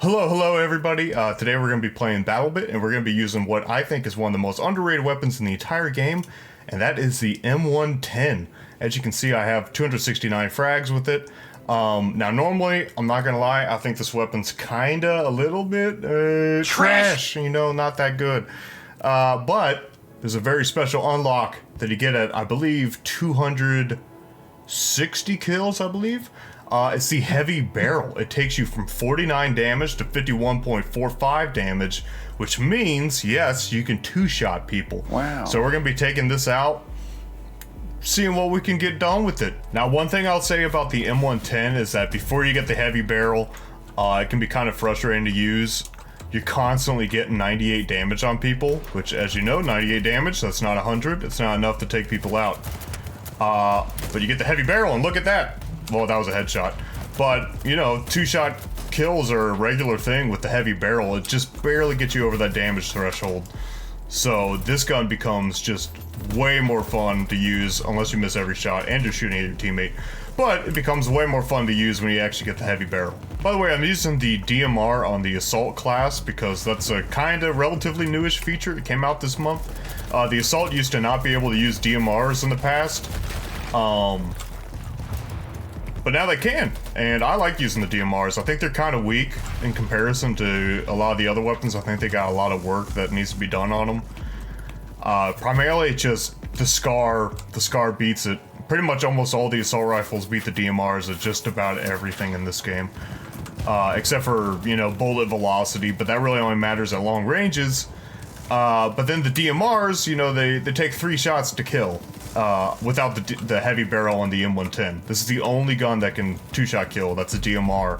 Hello everybody. Today we're going to be playing Battlebit, and we're going to be using what I think is one of the most underrated weapons in the entire game, and that is the M110. As you can see, I have 269 frags with it. Now normally, I'm not going to lie, I think this weapon's kinda a little bit trash, you know, not that good. But there's a very special unlock that you get at, I believe, 260 kills, I believe. It's the heavy barrel. It takes you from 49 damage to 51.45 damage, which means, yes, you can two-shot people. Wow. So we're going to be taking this out, seeing what we can get done with it. Now, one thing I'll say about the M110 is that before you get the heavy barrel, it can be kind of frustrating to use. You're constantly getting 98 damage on people, which, as you know, 98 damage, that's not 100. It's not enough to take people out. But you get the heavy barrel, and look at that. Well, that was a headshot. But, you know, two-shot kills are a regular thing with the heavy barrel. It just barely gets you over that damage threshold. So this gun becomes just way more fun to use unless you miss every shot and you're shooting at your teammate. But it becomes way more fun to use when you actually get the heavy barrel. By the way, I'm using the DMR on the Assault class because that's a kind of relatively newish feature. It came out this month. The Assault used to not be able to use DMRs in the past. But now they can, and I like using the DMRs. I think they're kind of weak in comparison to a lot of the other weapons. I think they got a lot of work that needs to be done on them. Primarily, just the Scar beats it. Pretty much almost all the assault rifles beat the DMRs at just about everything in this game. Except for, you know, bullet velocity, but that really only matters at long ranges. But then the DMRs, you know, they take 3 shots to kill. Without the heavy barrel on the M110. This is the only gun that can two-shot kill. That's a DMR.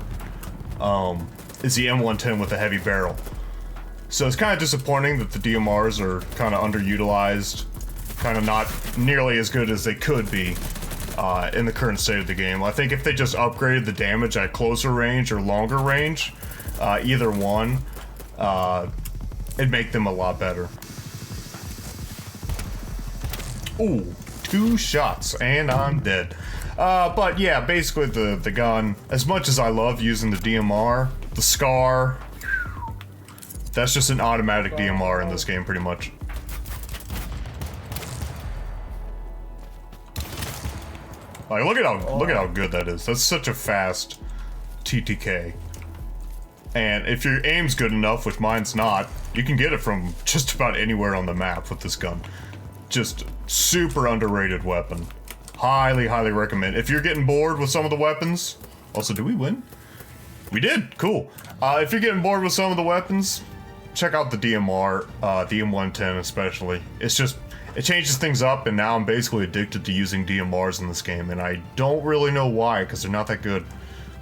Is the M110 with the heavy barrel. So it's kind of disappointing that the DMRs are kind of underutilized, kind of not nearly as good as they could be in the current state of the game. I think if they just upgraded the damage at closer range or longer range, either one, it'd make them a lot better. Ooh, 2 shots, and I'm dead. But yeah, basically the gun, as much as I love using the DMR, the Scar, that's just an automatic DMR in this game, pretty much. Like, look at how good that is. That's such a fast TTK. And if your aim's good enough, which mine's not, you can get it from just about anywhere on the map with this gun. Just super underrated weapon. Highly recommend. If you're getting bored with some of the weapons, also, did we win? We did, cool. If you're getting bored with some of the weapons, check out the DMR, the M110 especially. It's just, it changes things up, and now I'm basically addicted to using DMRs in this game, and I don't really know why, because they're not that good.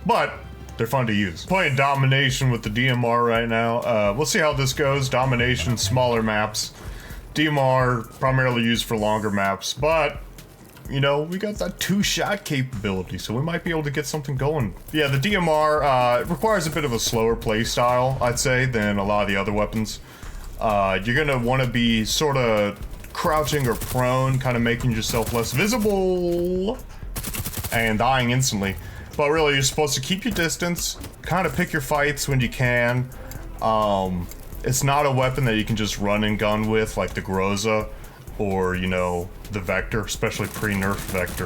But they're fun to use. Playing Domination with the DMR right now. We'll see how this goes. Domination, smaller maps. DMR primarily used for longer maps, but you know, we got that 2-shot capability, so we might be able to get something going. Yeah, the DMR requires a bit of a slower play style, I'd say, than a lot of the other weapons. You're gonna want to be sort of crouching or prone, kind of making yourself less visible and dying instantly. But really, you're supposed to keep your distance, kind of pick your fights when you can. It's not a weapon that you can just run and gun with like the Groza or, you know, the Vector, especially pre-nerf Vector.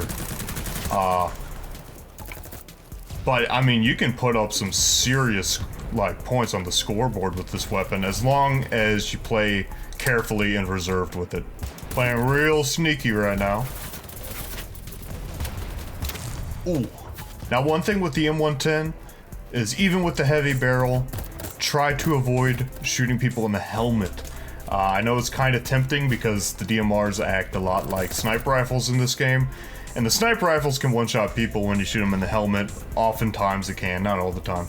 But, I mean, you can put up some serious, like, points on the scoreboard with this weapon as long as you play carefully and reserved with it. Playing real sneaky right now. Ooh. Now, one thing with the M110 is even with the heavy barrel, try to avoid shooting people in the helmet. I know it's kind of tempting because the DMRs act a lot like sniper rifles in this game, and the sniper rifles can one-shot people when you shoot them in the helmet. Oftentimes it can, not all the time.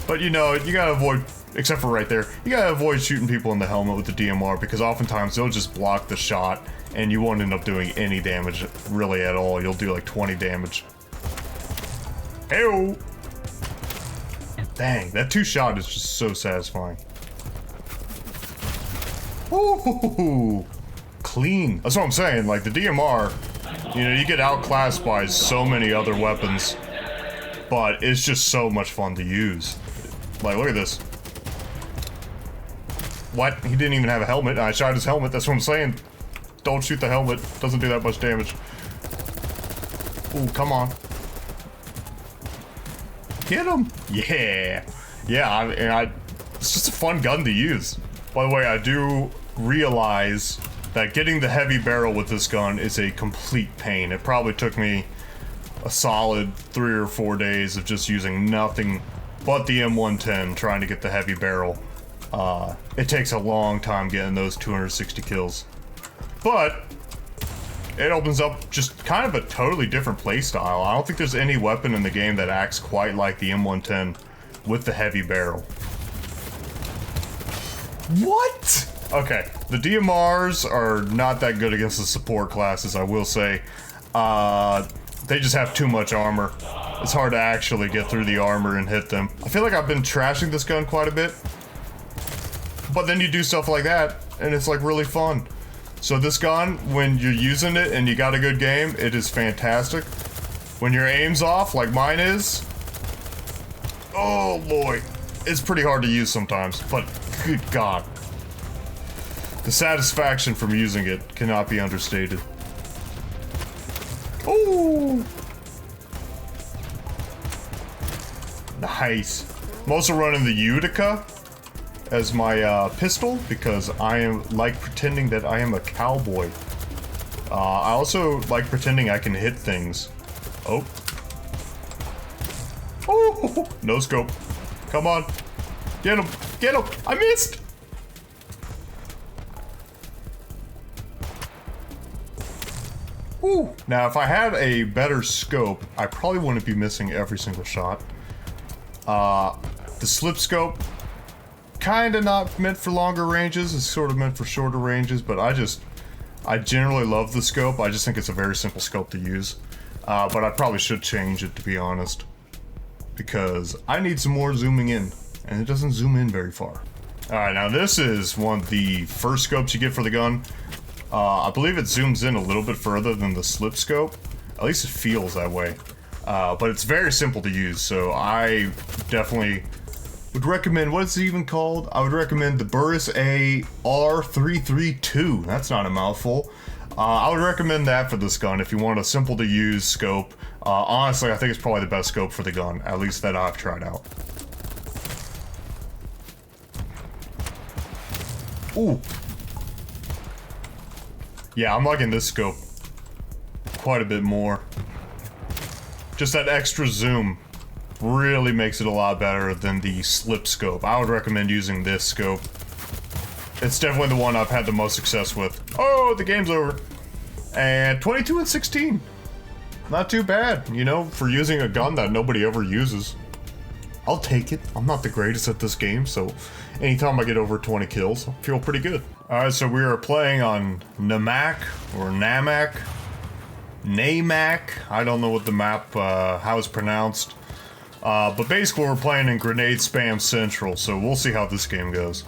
But you know, you gotta avoid, except for right there, you gotta avoid shooting people in the helmet with the DMR because oftentimes they'll just block the shot and you won't end up doing any damage really at all. You'll do like 20 damage. Ew! Dang, that 2-shot is just so satisfying. Ooh, clean. That's what I'm saying, like the DMR, you know, you get outclassed by so many other weapons, but it's just so much fun to use. Like, look at this. What? He didn't even have a helmet. I shot his helmet. That's what I'm saying. Don't shoot the helmet. Doesn't do that much damage. Ooh, come on. Get him. Yeah. Yeah, it's just a fun gun to use. By the way, I do realize that getting the heavy barrel with this gun is a complete pain. It probably took me a solid 3 or 4 days of just using nothing but the M110 trying to get the heavy barrel. It takes a long time getting those 260 kills. But it opens up just kind of a totally different playstyle. I don't think there's any weapon in the game that acts quite like the M110 with the heavy barrel. What? Okay, the DMRs are not that good against the support classes, I will say. They just have too much armor. It's hard to actually get through the armor and hit them. I feel like I've been trashing this gun quite a bit. But then you do stuff like that, and it's like really fun. So this gun, when you're using it and you got a good game, it is fantastic. When your aim's off, like mine is, oh boy, it's pretty hard to use sometimes, but good God. The satisfaction from using it cannot be understated. Ooh! Nice. I'm also running the Utica as my pistol because I am like pretending that I am a cowboy. I also like pretending I can hit things. Oh. Oh! No scope. Come on. Get him. Get him. I missed. Ooh. Now, if I had a better scope, I probably wouldn't be missing every single shot. The slip scope, kinda not meant for longer ranges. It's sort of meant for shorter ranges, but I generally love the scope. I just think it's a very simple scope to use. But I probably should change it, to be honest, because I need some more zooming in, and it doesn't zoom in very far. Alright, now this is one of the first scopes you get for the gun. I believe it zooms in a little bit further than the slip scope. At least it feels that way. But it's very simple to use, so I definitely would recommend, what is it even called? I would recommend the Burris A R332. That's not a mouthful. I would recommend that for this gun if you want a simple to use scope. Honestly, I think it's probably the best scope for the gun, at least that I've tried out. Ooh. Yeah, I'm liking this scope quite a bit more. Just that extra zoom really makes it a lot better than the slip scope. I would recommend using this scope. It's definitely the one I've had the most success with. Oh, the game's over. And 22 and 16. Not too bad, you know, for using a gun that nobody ever uses. I'll take it. I'm not the greatest at this game, so anytime I get over 20 kills, I feel pretty good. Alright, so we are playing on Namak, or Namak. Namak. I don't know what the map, how it's pronounced. But basically we're playing in Grenade Spam Central, so we'll see how this game goes.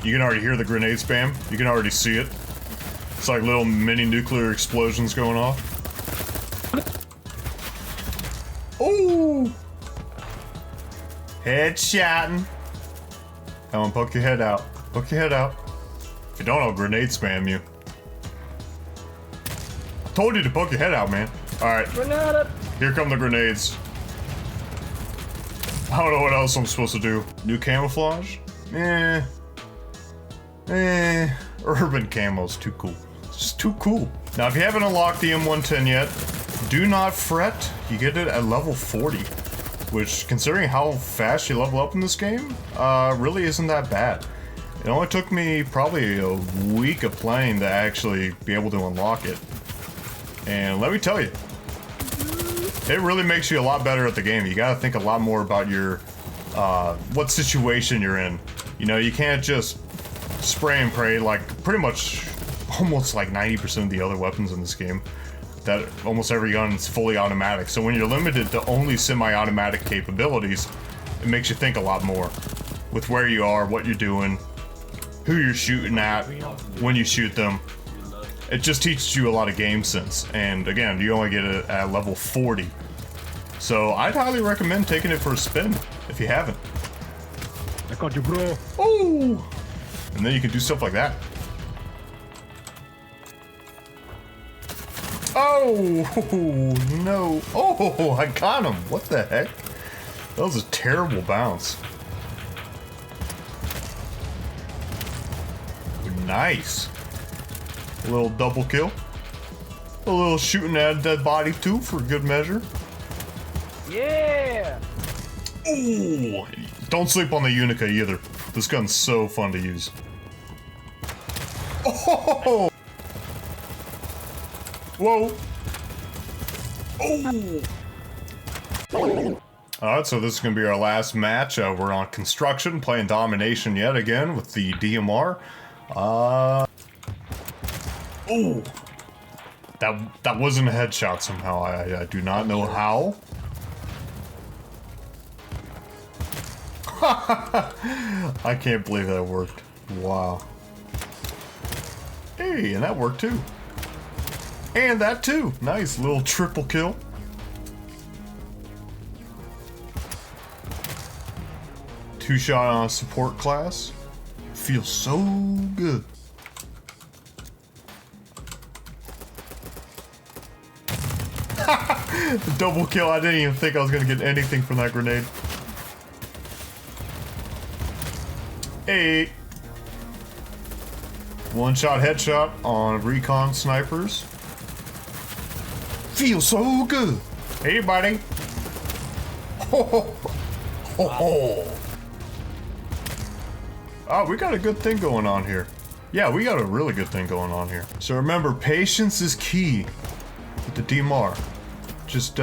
You can already hear the grenade spam. You can already see it. It's like little mini nuclear explosions going off. Ooh! Headshotting. Come on, poke your head out. Poke your head out. If you don't, I'll grenade spam you. I told you to poke your head out, man. Alright. Here come the grenades. I don't know what else I'm supposed to do. New camouflage? Urban camo's too cool. It's just too cool. Now, if you haven't unlocked the M110 yet, do not fret. You get it at level 40, which, considering how fast you level up in this game, really isn't that bad. It only took me probably a week of playing to actually be able to unlock it. And let me tell you, it really makes you a lot better at the game. You gotta think a lot more about your, what situation you're in. You know, you can't just spray and pray like pretty much almost like 90% of the other weapons in this game. That almost every gun is fully automatic. So when you're limited to only semi-automatic capabilities, it makes you think a lot more with where you are, what you're doing, who you're shooting at, when you shoot them. It just teaches you a lot of game sense. And again, you only get it at level 40. So I'd highly recommend taking it for a spin if you haven't. I got you, bro. Ooh! And then you can do stuff like that. Oh, no. Oh, I got him. What the heck? That was a terrible bounce. Nice. A little double kill. A little shooting at a dead body too for good measure. Yeah. Ooh. Don't sleep on the Unica either. This gun's so fun to use. Oh! Whoa. Oh. Alright, so this is going to be our last match. We're on construction, playing Domination yet again with the DMR. Oh. That wasn't a headshot somehow. I do not know how. I can't believe that worked. Wow. Hey, and that worked too. And that too. Nice little triple kill. Two shot on a support class. Feels so good. Double kill. I didn't even think I was gonna get anything from that grenade. Hey. One shot headshot on recon snipers. Feels so good. Hey, buddy. Oh, we got a good thing going on here. Yeah, we got a really good thing going on here. So remember, patience is key with the DMR. Just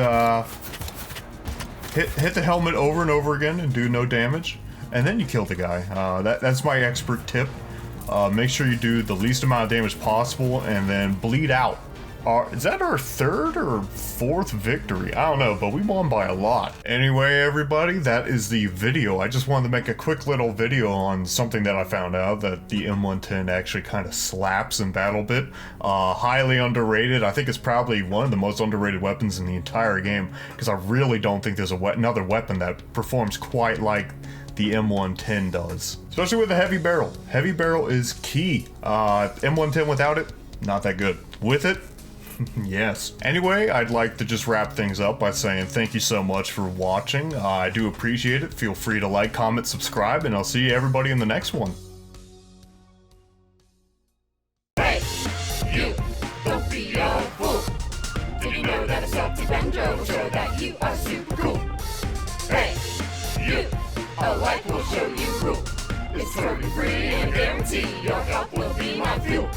hit the helmet over and over again and do no damage, and then you kill the guy. That's my expert tip. Make sure you do the least amount of damage possible and then bleed out. Is that our third or fourth victory? I don't know, but we won by a lot. Anyway, everybody, that is the video. I just wanted to make a quick little video on something that I found out, that the M110 actually kind of slaps in Battlebit. Highly underrated. I think it's probably one of the most underrated weapons in the entire game, because I really don't think there's another weapon that performs quite like the M110 does. Especially with a heavy barrel. Heavy barrel is key. M110 without it, not that good. With it, yes. Anyway, I'd like to just wrap things up by saying thank you so much for watching. I do appreciate it. Feel free to like, comment, subscribe, and I'll see everybody in the next one. Hey, you, don't be a fool. Did you know that a salty Bendro will show that you are super cool? Hey, you, a like will show you rule. It's totally free and guarantee your help will be my fuel.